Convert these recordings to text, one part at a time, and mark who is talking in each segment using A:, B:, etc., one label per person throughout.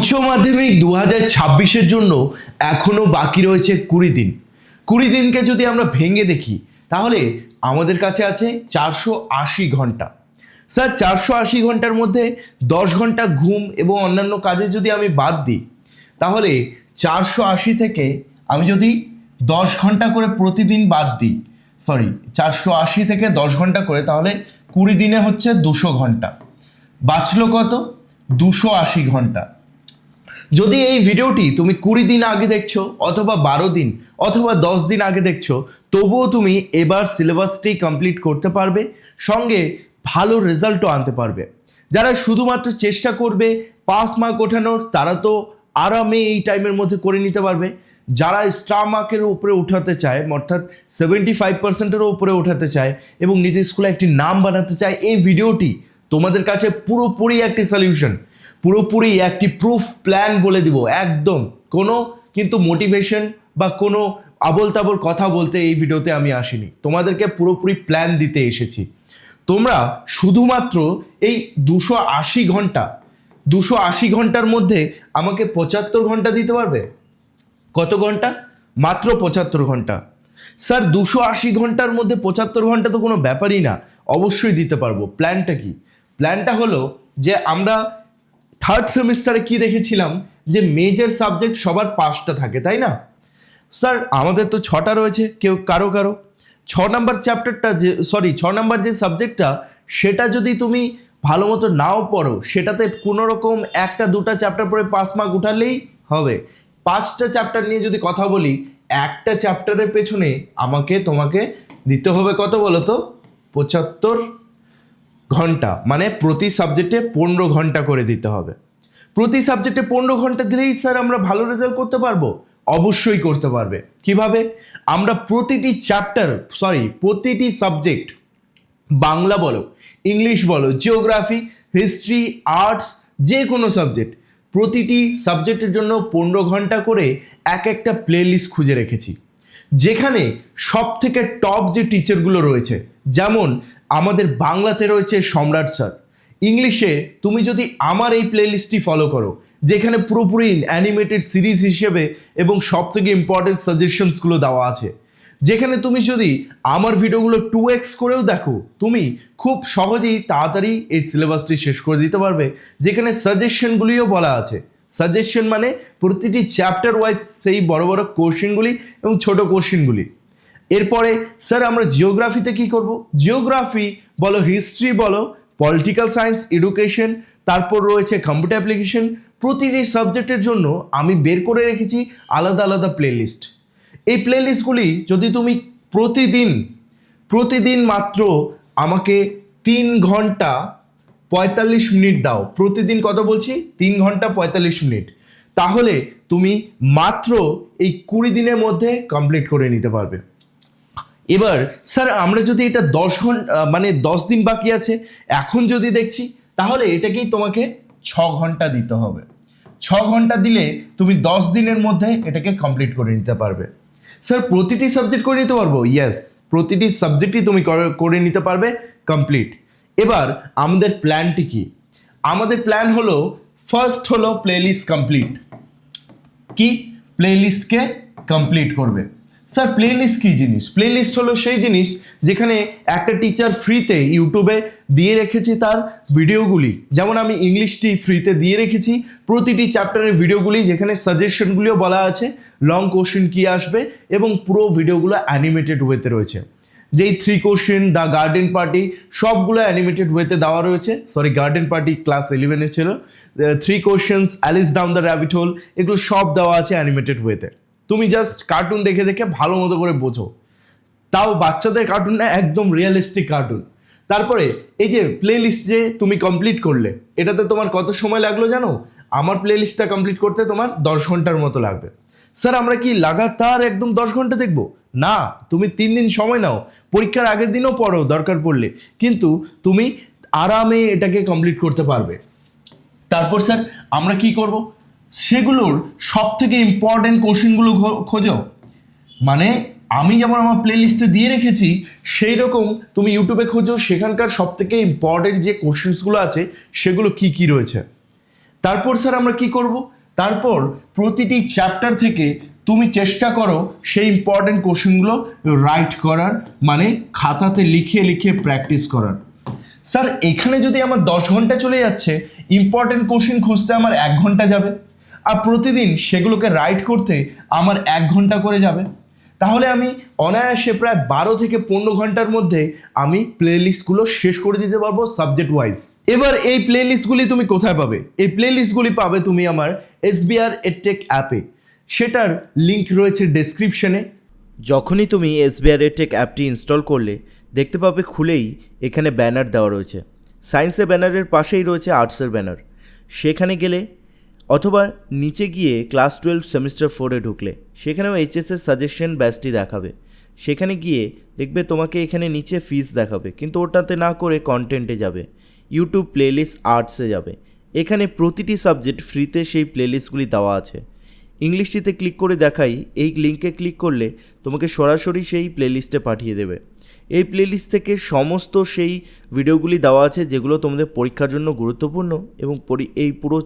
A: উচ্চ মাধ্যমিক 2026-এর জন্য এখনো বাকি রয়েছে 20 দিন। 20 দিনকে যদি আমরা ভেঙে দেখি তাহলে আমাদের কাছে আছে 480 ঘন্টা। স্যার 480 ঘন্টার মধ্যে 10 ঘন্টা ঘুম এবং অন্যান্য কাজে যদি আমি বাদ দিই তাহলে 480 থেকে আমি যদি 10 ঘন্টা করে প্রতিদিন বাদ দিই, 480 থেকে 10 ঘন্টা করে, তাহলে 20 দিনে হচ্ছে 200 ঘন্টা। বাঁচলো কত? 280 ঘন্টা। যদি এই ভিডিওটি তুমি 20 দিন আগে দেখছো অথবা 12 দিন অথবা 10 দিন আগে দেখছো, তবুও তুমি এবার সিলেবাসটি কমপ্লিট করতে পারবে, সঙ্গে ভালো রেজাল্টও আনতে পারবে। যারা শুধুমাত্র চেষ্টা করবে পাস মার্ক ওঠানোর, তারা তো আরামে এই টাইমের মধ্যে করে নিতে পারবে। যারা স্টার মার্কের উপরে উঠাতে চায়, অর্থাৎ 75%-এরও উপরে উঠাতে চায় এবং নিজের স্কুলে একটি নাম বানাতে চায়, এই ভিডিওটি তোমাদের কাছে পুরোপুরি একটি সলিউশন, পুরোপুরি একটি প্রুফ প্ল্যান বলে দিব। একদম কোনো কিন্তু মোটিভেশন বা কোনো আবোল তাবোল কথা বলতে এই ভিডিওতে আমি আসিনি, তোমাদেরকে পুরোপুরি প্ল্যান দিতে এসেছি। তোমরা শুধুমাত্র এই 280 ঘন্টার মধ্যে আমাকে 75 ঘন্টা দিতে পারবে। কত ঘন্টা? মাত্র 75 ঘন্টা। স্যার 280 ঘন্টার মধ্যে 75 ঘন্টা তো কোনো ব্যাপারই না, অবশ্যই দিতে পারবো। প্ল্যানটা কি? প্ল্যানটা হলো যে আমরা থার্ড সেমিস্টারে কি দেখেছিলাম যে মেজর সাবজেক্ট সবার 5টা থাকে, তাই না? স্যার আমাদের তো 6টা রয়েছে, কারো 6 নাম্বার চ্যাপ্টারটা যে 6 নাম্বার যে সাবজেক্টটা, সেটা যদি তুমি ভালো মতো নাও পড়ো, সেটাতে কোনো রকম 1-2টা চ্যাপ্টার পরে 5 মার্ক উঠালেই হবে। 5টা চ্যাপ্টার নিয়ে যদি কথা বলি, একটা চ্যাপ্টারের পেছনে তোমাকে দিতে হবে কত বলো তো? 75 ঘন্টা, মানে প্রতি সাবজেক্টে 15 ঘন্টা করে দিতে হবে। প্রতি সাবজেক্টে 15 ঘন্টা দিলেই স্যার আমরা ভালো রেজাল্ট করতে পারবো? অবশ্যই করতে পারবে। কিভাবে? আমরা প্রতিটি সাবজেক্ট, বাংলা বলো, ইংলিশ বলো, জিওগ্রাফি, হিস্ট্রি, আর্টস, যে কোনো সাবজেক্ট, প্রতিটি সাবজেক্টের জন্য 15 ঘন্টা করে একটা প্লে লিস্ট খুঁজে রেখেছি, যেখানে সব থেকে টপ যে টিচারগুলো রয়েছে, যেমন আমাদের বাংলাতে রয়েছে সম্রাট স্যার, ইংলিশে তুমি যদি আমার এই প্লে লিস্টটি ফলো করো, যেখানে পুরোপুরি অ্যানিমেটেড সিরিজ হিসেবে এবং সব থেকে ইম্পর্টেন্ট সাজেশনসগুলো দেওয়া আছে, যেখানে তুমি যদি আমার ভিডিওগুলো 2x করেও দেখো, তুমি খুব সহজেই তাড়াতাড়ি এই সিলেবাসটি শেষ করে দিতে পারবে, যেখানে সাজেশনগুলিও বলা আছে। সাজেশন মানে প্রতিটি চ্যাপ্টার ওয়াইজ সেই বড় বড় কোশ্চেনগুলি এবং ছোট কোশ্চেনগুলি। এরপরে স্যার আমরা জিওগ্রাফিতে কি করব? জিওগ্রাফি বলো, হিস্ট্রি বলো, পলিটিক্যাল সায়েন্স, এডুকেশন, তারপর রয়েছে কম্পিউটার অ্যাপ্লিকেশন, প্রতিটি সাবজেক্টের জন্য আমি বের করে রেখেছি আলাদা আলাদা প্লেলিস্ট। এই প্লেলিস্টগুলি যদি তুমি প্রতিদিন মাত্র আমাকে 3 ঘন্টা 45 মিনিট দাও, প্রতিদিন কত বলছি? 3 ঘন্টা 45 মিনিট, তাহলে তুমি মাত্র এই 20 দিনের মধ্যে কমপ্লিট করে নিতে পারবে। এবার স্যার আমরা যদি এটা 10 ঘন্টা, মানে 10 দিন বাকি আছে এখন যদি দেখছি, তাহলে এটাকেই তোমাকে 6 ঘন্টা দিতে হবে। 6 ঘন্টা দিলে তুমি 10 দিনের মধ্যে এটাকে কমপ্লিট করে নিতে পারবে। স্যার প্রতিটি সাবজেক্ট করে নিতে পারবো? ইয়েস, প্রতিটি সাবজেক্টই তুমি করে নিতে পারবে কমপ্লিট। এবার আমাদের প্ল্যানটি কি? আমাদের প্ল্যান হলো, ফার্স্ট হলো প্লেলিস্ট কমপ্লিট। কি? প্লেলিস্টকে কমপ্লিট করবে। স্যার প্লেলিস্ট কী জিনিস? প্লেলিস্ট হলো সেই জিনিস যেখানে একটা টিচার ফ্রিতে ইউটিউবে দিয়ে রেখেছে তার ভিডিওগুলি, যেমন আমি ইংলিশটি ফ্রিতে দিয়ে রেখেছি, প্রতিটি চ্যাপ্টারের ভিডিওগুলি, যেখানে সাজেশনগুলিও বলা আছে, লং কোশ্চেন কী আসবে, এবং পুরো ভিডিওগুলো অ্যানিমেটেড ওয়েতে রয়েছে। যেই 3 কোশ্চেন, দ্য গার্ডেন পার্টি, সবগুলো অ্যানিমেটেড ওয়েতে দেওয়া রয়েছে। গার্ডেন পার্টি ক্লাস 11-এ ছিল। 3 questions, Alice down the rabbit hole, এগুলো সব দেওয়া আছে অ্যানিমেটেড ওয়েতে। তুমি জাস্ট কার্টুন দেখে দেখে ভালো মতো করে বোঝো, তাও বাচ্চাদের কার্টুন না, একদম রিয়েলিস্টিক কার্টুন। তারপরে এই যে প্লে লিস্ট যে তুমি কমপ্লিট করলে, এটাতে তোমার কত সময় লাগলো জানো? আমার প্লে লিস্টটা কমপ্লিট করতে তোমার 10 ঘন্টার মতো লাগবে। স্যার আমরা কি লাগাতার একদম 10 ঘন্টা দেখবো? না, তুমি 3 দিন সময় নাও, পরীক্ষার আগের দিনও পড়ো দরকার পড়লে, কিন্তু তুমি আরামে এটাকে কমপ্লিট করতে পারবে। তারপর স্যার আমরা কি করব? সেগুলোর সব থেকে ইম্পর্টেন্ট কোশ্চেনগুলো খোঁজো। মানে আমি যেমন আমার প্লে লিস্টে দিয়ে রেখেছি, সেই রকম তুমি ইউটিউবে খোঁজো, সেখানকার সব থেকে ইম্পর্টেন্ট যে কোশ্চেন্সগুলো আছে সেগুলো কি কি রয়েছে। তারপর স্যার আমরা কি করব? তারপর প্রতিটি চ্যাপ্টার থেকে তুমি চেষ্টা করো সেই ইম্পর্টেন্ট কোশ্চেনগুলো রাইট করার, মানে খাতাতে লিখে লিখে প্র্যাকটিস করার। স্যার এখানে যদি আমার 10 ঘন্টা চলে যাচ্ছে, ইম্পর্টেন্ট কোশ্চেন খুঁজতে আমার 1 ঘন্টা যাবে, আর প্রতিদিন সেগুলোকে রাইট করতে আমার 1 ঘন্টা করে যাবে, তাহলে আমি অনায়াসে প্রায় 12 থেকে 15 ঘন্টার মধ্যে আমি প্লেলিস্টগুলো শেষ করে দিতে পারবো সাবজেক্ট ওয়াইজ। এবার এই প্লেলিস্টগুলি তুমি কোথায় পাবে? এই প্লেলিস্টগুলি পাবে তুমি আমার SBR EdTech অ্যাপে, সেটার লিঙ্ক রয়েছে ডেসক্রিপশনে।
B: যখনই তুমি SBR EdTech অ্যাপটি ইনস্টল করলে দেখতে পাবে খুলেই এখানে ব্যানার দেওয়া রয়েছে। সায়েন্সের ব্যানারের পাশেই রয়েছে আর্টসের ব্যানার, সেখানে গেলে অথবা নিচে গিয়ে ক্লাস 12 সেমিস্টার 4-এ ঢুকলে সেখানেও এইচএসের সাজেশন ব্যাচটি দেখাবে। সেখানে গিয়ে দেখবে তোমাকে এখানে নিচে ফিস দেখাবে, কিন্তু ওটাতে না করে কন্টেন্টে যাবে, ইউটিউব প্লেলিস্ট আর্টসে যাবে। এখানে প্রতিটি সাবজেক্ট ফ্রিতে সেই প্লেলিস্টগুলি দেওয়া আছে। ইংলিশটিতে ক্লিক করে দেখাই, এই লিঙ্কে ক্লিক করলে তোমাকে সরাসরি সেই প্লেলিস্টে পাঠিয়ে দেবে। এই প্লেলিস্ট থেকে সমস্ত সেই ভিডিওগুলি দেওয়া আছে যেগুলো তোমাদের পরীক্ষার জন্য গুরুত্বপূর্ণ, এবং এই পুরো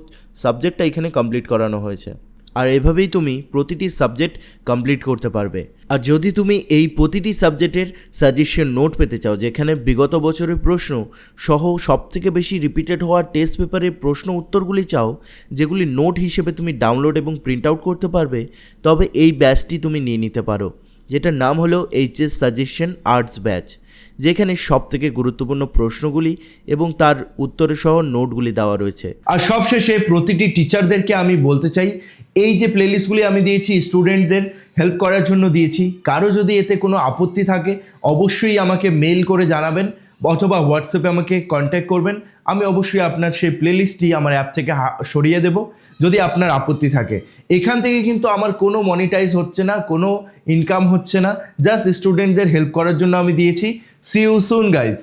B: সাবজেক্টটা এখানে কমপ্লিট করানো হয়েছে। আর এভাবেই তুমি প্রতিটি সাবজেক্ট কমপ্লিট করতে পারবে। আর যদি তুমি এই প্রতিটি সাবজেক্টের সাজেশন নোট পেতে চাও, যেখানে বিগত বছরের প্রশ্ন সহ সবথেকে বেশি রিপিটেড হওয়া টেস্ট পেপারের প্রশ্ন উত্তরগুলি চাও, যেগুলি নোট হিসেবে তুমি ডাউনলোড এবং প্রিন্ট আউট করতে পারবে, তবে এই ব্যাচটি তুমি নিয়ে নিতে পারো, যেটার নাম হলো এইচএস সাজেশন আর্টস ব্যাচ, যেখানে সবথেকে গুরুত্বপূর্ণ প্রশ্নগুলি এবং তার উত্তরের সহ নোটগুলি দেওয়া রয়েছে।
A: আর সবশেষে প্রতিটি টিচারদেরকে আমি বলতে চাই, এই যে প্লেলিস্টগুলি আমি দিয়েছি স্টুডেন্টদের হেল্প করার জন্য দিয়েছি, কারো যদি এতে কোনো আপত্তি থাকে অবশ্যই আমাকে মেল করে জানাবেন অথবা হোয়াটসঅ্যাপে আমাকে কন্ট্যাক্ট করবেন। আমি অবশ্যই আপনার সেই প্লেলিস্টটি আমার অ্যাপ থেকে সরিয়ে দেব যদি আপনার আপত্তি থাকে। এখান থেকে কিন্তু আমার কোনো মনিটাইজ হচ্ছে না, কোনো ইনকাম হচ্ছে না, জাস্ট স্টুডেন্টদের হেল্প করার জন্য আমি দিয়েছি। See you soon guys.